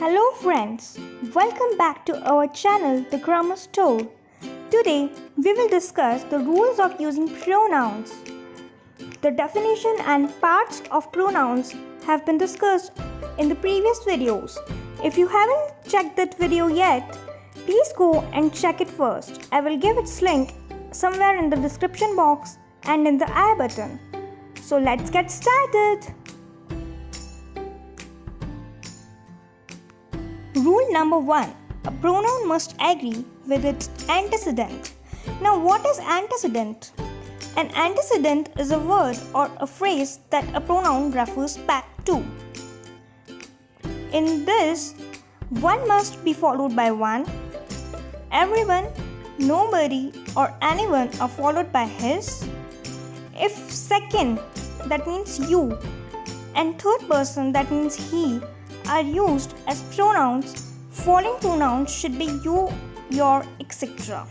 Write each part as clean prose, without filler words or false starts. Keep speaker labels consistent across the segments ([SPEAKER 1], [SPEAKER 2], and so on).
[SPEAKER 1] Hello friends, welcome back to our channel The Grammar Store. Today we will discuss the rules of using pronouns. The definition and parts of pronouns have been discussed in the previous videos. If you haven't checked that video yet, please go and check it first. I will give its link somewhere in the description box and in the I button. So let's get started. Rule number 1. A pronoun must agree with its antecedent. Now what is antecedent? An antecedent is a word or a phrase that a pronoun refers back to. In this, one must be followed by one. Everyone, nobody or anyone are followed by his. If second, that means you, and third person, that means he, are used as pronouns, following pronouns should be you, your, etc.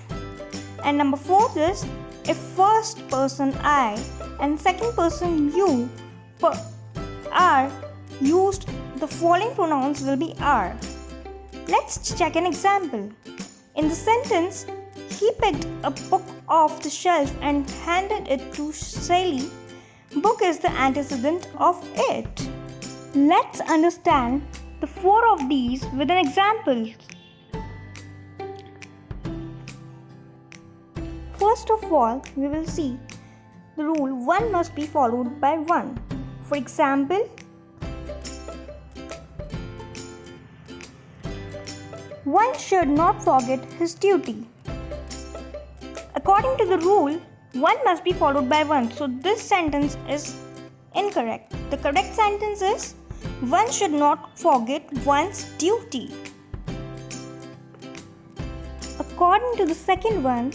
[SPEAKER 1] And number 4 is, if first person I and second person you are used, the following pronouns will be are. Let's check an example. In the sentence, he picked a book off the shelf and handed it to Sally. Book is the antecedent of it. Let's understand the 4 of these with an example. First of all, we will see the rule one must be followed by one. For example, one should not forget his duty. According to the rule, one must be followed by one. So this sentence is incorrect. The correct sentence is, one should not forget one's duty. According to the second one,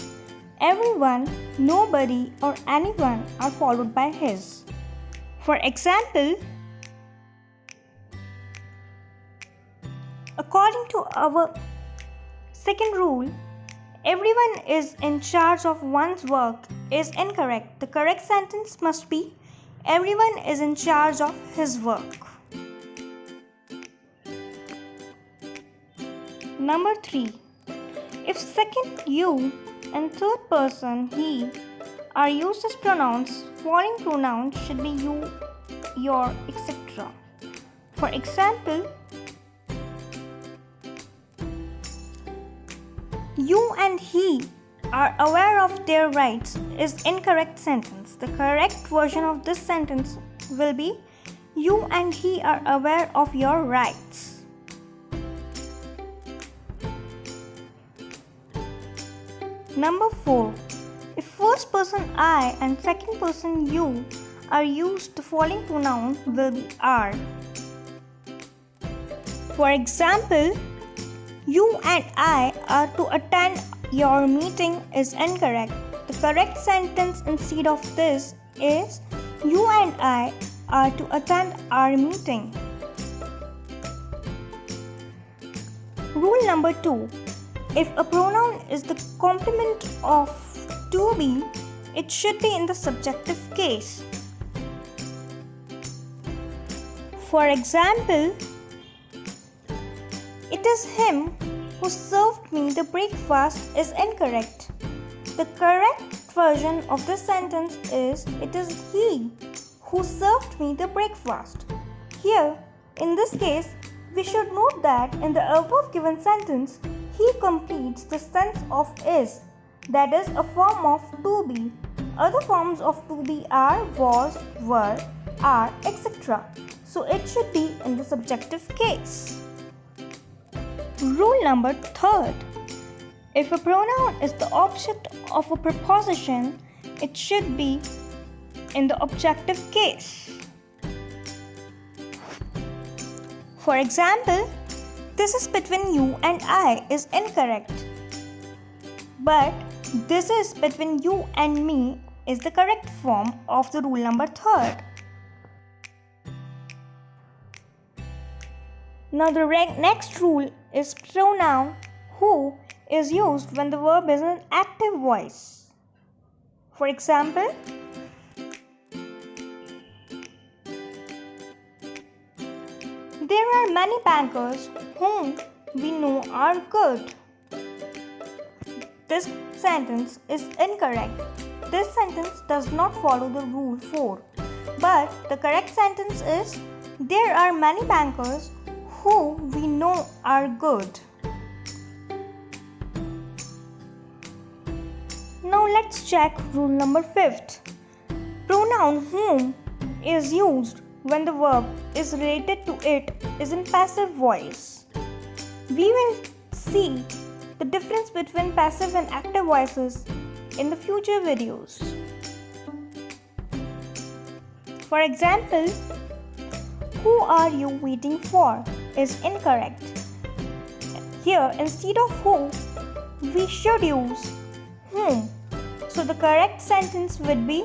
[SPEAKER 1] everyone, nobody or anyone are followed by his. For example, according to our second rule, everyone is in charge of one's work is incorrect. The correct sentence must be, everyone is in charge of his work. Number 3. If second you and third person he are used as pronouns, following pronouns should be you, your, etc. For example, you and he are aware of their rights is incorrect sentence. The correct version of this sentence will be, you and he are aware of your rights. Number 4. If first person I and second person you are used, the following pronoun will be are. For example, you and I are to attend your meeting is incorrect. The correct sentence instead of this is, you and I are to attend our meeting. Rule number 2. If a pronoun is the complement of to be, it should be in the subjective case. For example, it is him who served me the breakfast is incorrect. The correct version of this sentence is, it is he who served me the breakfast. Here, in this case, we should note that in the above given sentence, he completes the sense of is, that is a form of to be. Other forms of to be are was, were, are, etc. So it should be in the subjective case. Rule number 3. If a pronoun is the object of a preposition, it should be in the objective case. For example, this is between you and I is incorrect. But this is between you and me is the correct form of the rule number 3. Now the next rule is pronoun who is used when the verb is an active voice. For example, There are many bankers whom we know are good. This sentence is incorrect. This sentence does not follow the rule 4. But the correct sentence is, there are many bankers who we know are good. Now let's check rule number 5. Pronoun whom is used when the verb is related to it is in passive voice. We will see the difference between passive and active voices in the future videos. For example, who are you waiting for is incorrect. Here, instead of who, we should use whom. So the correct sentence would be,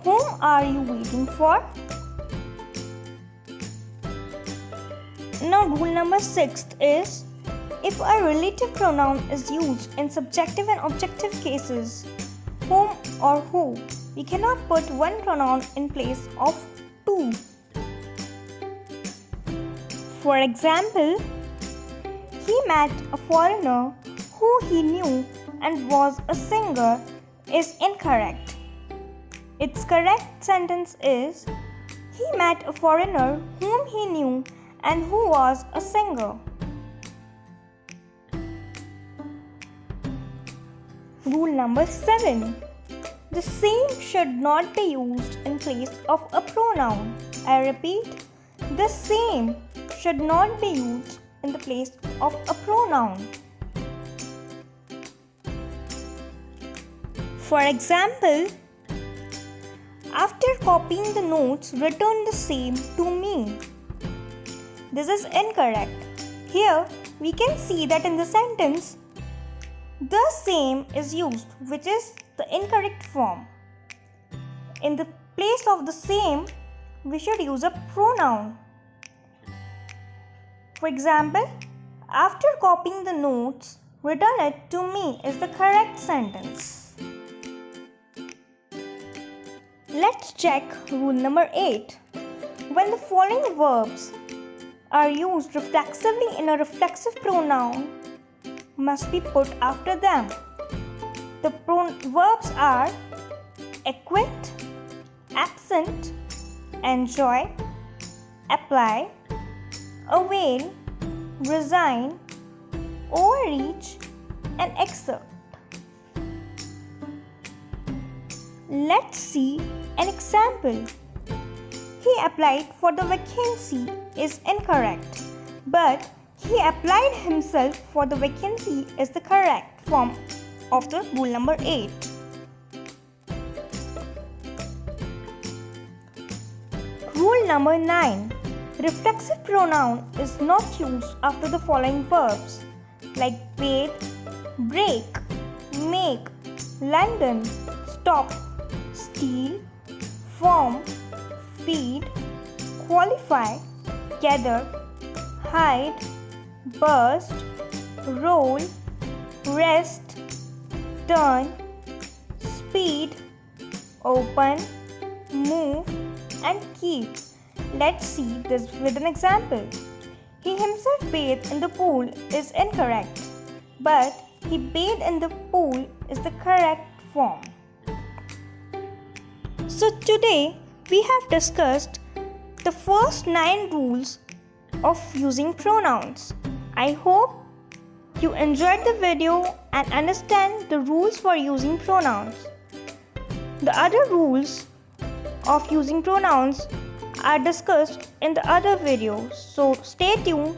[SPEAKER 1] whom are you waiting for? Now rule number 6 is, if a relative pronoun is used in subjective and objective cases, whom or who, we cannot put one pronoun in place of two. For example, he met a foreigner who he knew and was a singer is incorrect. Its correct sentence is, he met a foreigner whom he knew and who was a singer. Rule number 7. The same should not be used in place of a pronoun. I repeat, the same should not be used in the place of a pronoun. For example, after copying the notes, return the same to me. This is incorrect. Here, we can see that in the sentence, the same is used, which is the incorrect form. In the place of the same, we should use a pronoun. For example, after copying the notes, return it to me is the correct sentence. Let's check rule number 8. When the following verbs are used reflexively in a reflexive pronoun, must be put after them. The verbs are acquit, absent, enjoy, apply, avail, resign, overreach, and exert. Let's see an example. He applied for the vacancy is incorrect, but he applied himself for the vacancy is the correct form of the rule number 8. Rule number 9. Reflexive pronoun is not used after the following verbs like bathe, break, make, lengthen, stop, steal, form, feed, qualify, gather, hide, burst, roll, rest, turn, speed, open, move, and keep. Let's see this with an example. He himself bathed in the pool is incorrect, but he bathed in the pool is the correct form. So today we have discussed the first 9 rules of using pronouns. I hope you enjoyed the video and understand the rules for using pronouns. The other rules of using pronouns are discussed in the other videos, so stay tuned